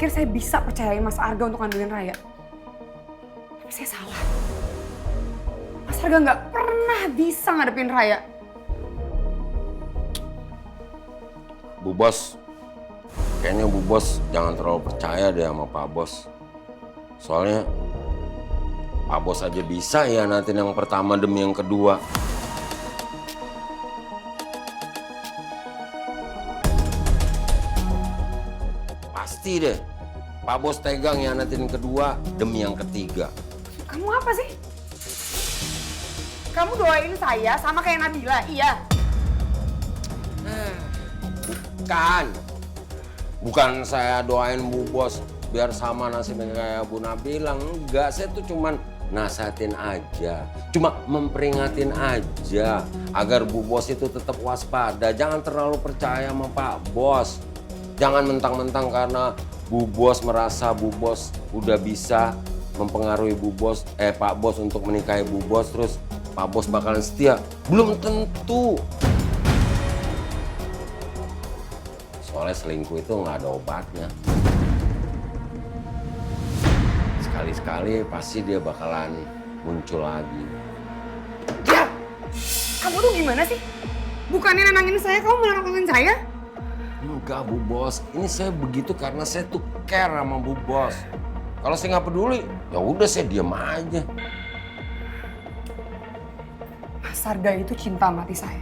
pikir saya bisa percayain Mas Arga untuk ngandelin Raya. Tapi saya salah. Mas Arga nggak pernah bisa ngadepin Raya. Bu Bos, kayaknya Bu Bos jangan terlalu percaya deh sama Pak Bos. Soalnya Pak Bos aja bisa ya nanti yang pertama demi yang kedua. Pasti deh, Pak Bos tegang ya nanti yang kedua demi yang ketiga. Kamu apa sih? Kamu doain saya sama kayak Nabila, iya? Bukan saya doain Bu Bos biar sama nasibnya kayak Bu Nabila. Enggak, saya tuh cuman nasihatin aja. Cuma memperingatin aja. Agar Bu Bos itu tetap waspada. Jangan terlalu percaya sama Pak Bos. Jangan mentang-mentang karena Bu Bos merasa Bu Bos udah bisa mempengaruhi Pak Bos untuk menikahi Bu Bos. Terus Pak Bos bakalan setia. Belum tentu. Soalnya selingkuh itu nggak ada obatnya. Sekali-sekali pasti dia bakalan muncul lagi. Ya! Kamu tuh gimana sih? Bukannya nenangin saya, kamu malah nenangin saya? Enggak, Bu Bos. Ini saya begitu karena saya tuh care sama Bu Bos. Kalau saya nggak peduli, ya udah saya diam aja. Mas Arga itu cinta mati saya.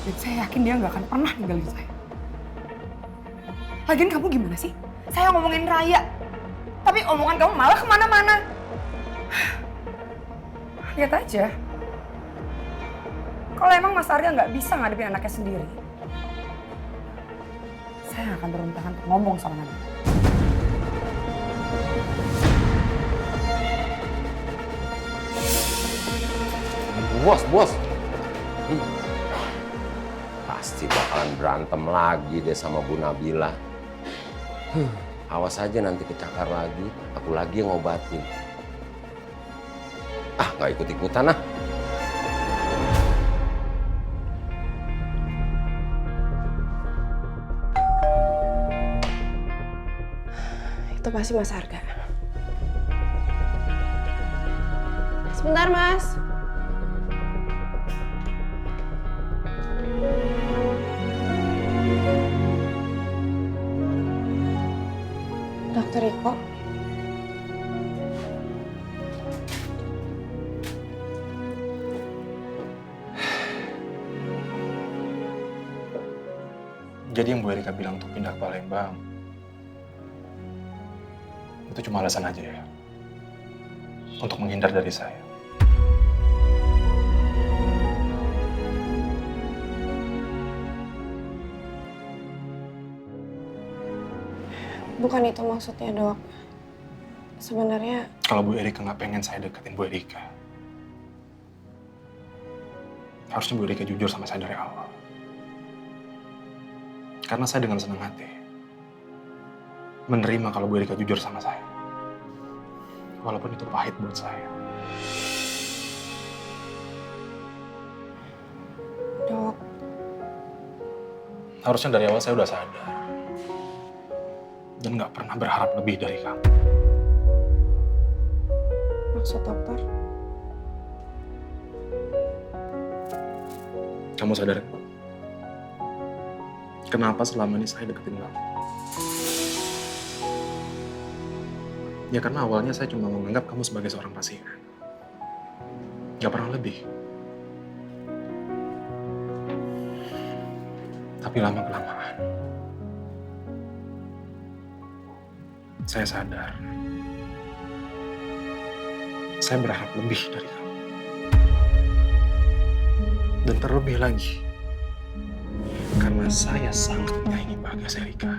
Dan saya yakin dia nggak akan pernah ninggalin saya. Lagian kamu gimana sih? Saya ngomongin Raya. Tapi omongan kamu malah kemana-mana. Lihat aja. Kalau emang Mas Arga nggak bisa ngadepin anaknya sendiri, saya akan turun tangan untuk ngomong sama Nabila. Bos. Pasti bakalan berantem lagi deh sama Bu Nabila. Awas aja nanti kecakar lagi, aku lagi yang ngobatin. Nggak ikut-ikutan ah. Itu pasti Mas Arga. Sebentar, Mas. Dokter Iko. Jadi yang Bu Erika bilang untuk pindah ke Palembang, itu cuma alasan aja ya? Untuk menghindar dari saya? Bukan itu maksudnya, Dok. Sebenarnya... Kalau Bu Erika nggak pengen saya deketin Bu Erika, harusnya Bu Erika jujur sama saya dari awal. Karena saya dengan senang hati menerima kalau Bu Erika jujur sama saya. Walaupun itu pahit buat saya. Dok, Harusnya dari awal saya udah sadar. Dan nggak pernah berharap lebih dari kamu. maksud dokter? Kamu sadar? Kenapa selama ini saya deketin kamu? Ya karena awalnya saya cuma menganggap kamu sebagai seorang pasien. Gak pernah lebih. Tapi lama-kelamaan, saya sadar. Saya berharap lebih dari kamu. Dan terlebih lagi, karena saya sangat menyayangi Bagas Erika.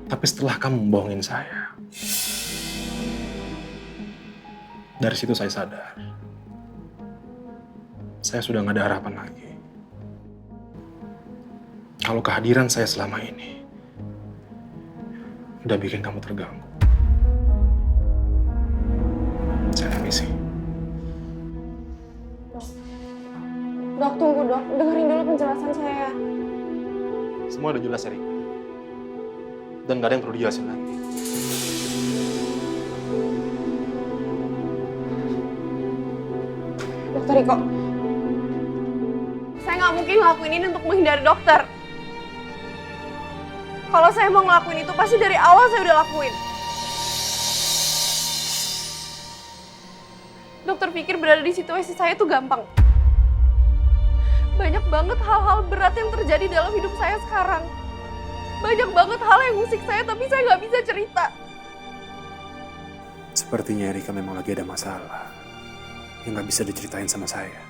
Tapi setelah kamu membohongin saya, dari situ saya sadar, saya sudah nggak ada harapan lagi. Kalau kehadiran saya selama ini udah bikin kamu terganggu. Saya permisi. Dok, tunggu dok. Dengerin dulu penjelasan saya. Semua udah jelas, Erika. Dan gak ada yang perlu dijelasin lagi. Dokter Riko. Saya nggak mungkin ngelakuin ini untuk menghindari dokter. Kalau saya mau ngelakuin itu, pasti dari awal saya udah lakuin. Dokter pikir berada di situasi saya itu gampang. Banyak banget hal-hal berat yang terjadi dalam hidup saya sekarang. Banyak banget hal yang ngusik saya, tapi saya nggak bisa cerita. Sepertinya Erika memang lagi ada masalah yang nggak bisa diceritain sama saya.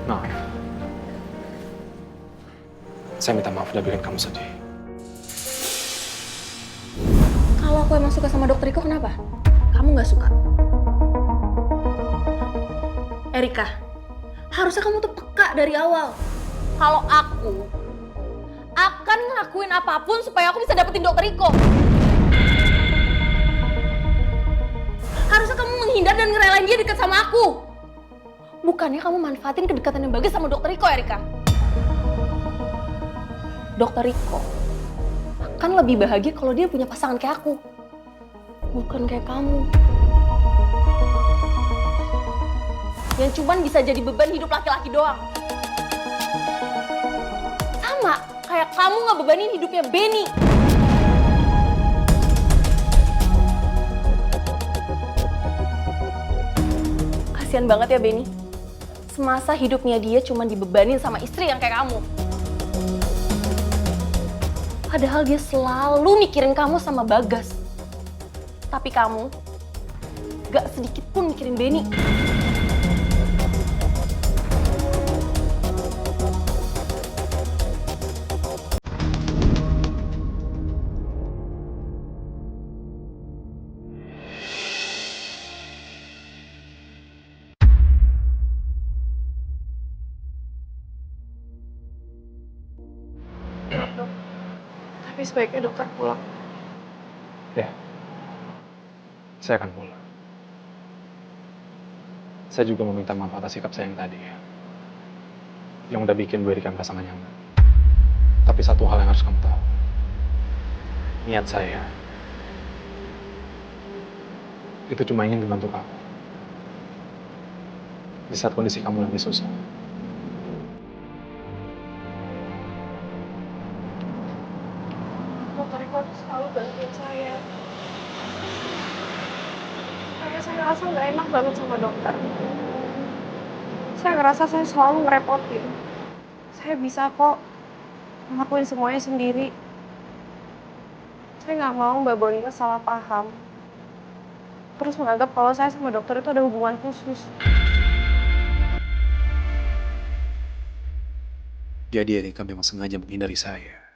Maaf. Saya minta maaf udah bikin kamu sedih. Kalau aku emang suka sama dokter Riko, kenapa? Kamu nggak suka? Erika, harusnya kamu tuh peka dari awal. Kalau aku akan ngelakuin apapun supaya aku bisa dapetin dokter Riko. Harusnya kamu menghindar dan ngerelain dia dekat sama aku. Bukannya kamu manfaatin kedekatan yang bagus sama dokter Riko, Erika. Dokter Riko akan lebih bahagia kalau dia punya pasangan kayak aku. Bukan kayak kamu. Yang cuman bisa jadi beban hidup laki-laki doang. Sama kayak kamu ngebebanin hidupnya Benny. Kasian banget ya Benny. Semasa hidupnya dia cuma dibebanin sama istri yang kayak kamu. Padahal dia selalu mikirin kamu sama Bagas. Tapi kamu gak sedikit pun mikirin Benny. Tapi sebaiknya dokter pulang. Ya. Saya akan pulang. Saya juga meminta maaf atas sikap saya yang tadi. Yang udah bikin Bu Erika merasa gak nyaman. Tapi satu hal yang harus kamu tahu. Niat saya itu cuma ingin membantu kamu. Di saat kondisi kamu lagi susah. Dokter Riko tuh selalu bantuin saya. Kayak saya ngerasa nggak enak banget sama dokter. Saya ngerasa saya selalu ngerepotin. Saya bisa kok ngelakuin semuanya sendiri. Saya nggak mau Mbak Bonita salah paham. Terus menganggap kalau saya sama dokter itu ada hubungan khusus. Jadi Erika memang sengaja menghindari saya.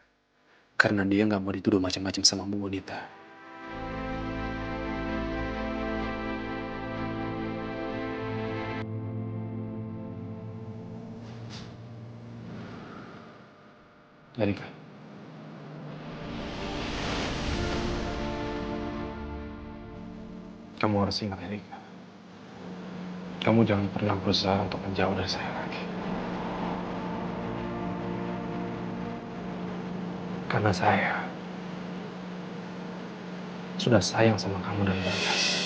Karena dia nggak mau dituduh macam-macam sama Bu Bonita. Erika. Kamu harus ingat, Erika. Kamu jangan pernah berusaha untuk menjauh dari saya lagi. Karena saya sudah sayang sama kamu dan Bagas.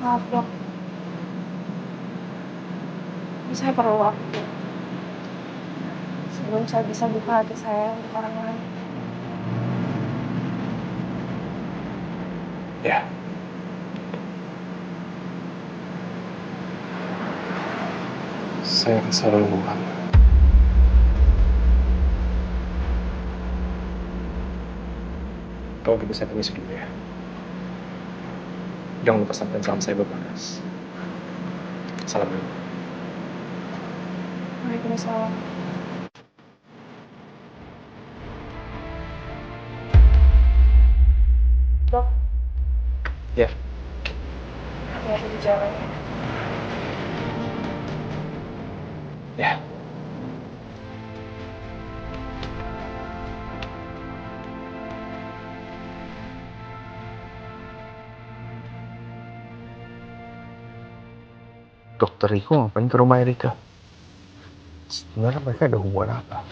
Maaf dok, tapi saya perlu waktu sebelum saya bisa buka hati saya untuk orang lain. Ya. Saya akan selalu nunggu kamu. Kalau gitu saya permisi dulu ya. Jangan lupa sampaikan salam saya buat Bagas. Salam dulu. Waalaikumsalam. Dok, Ya. hati-hati di jalan ya. Ya. Dokter Riko ngapain ke rumah Erika? Sebenarnya mereka ada hubungan apa?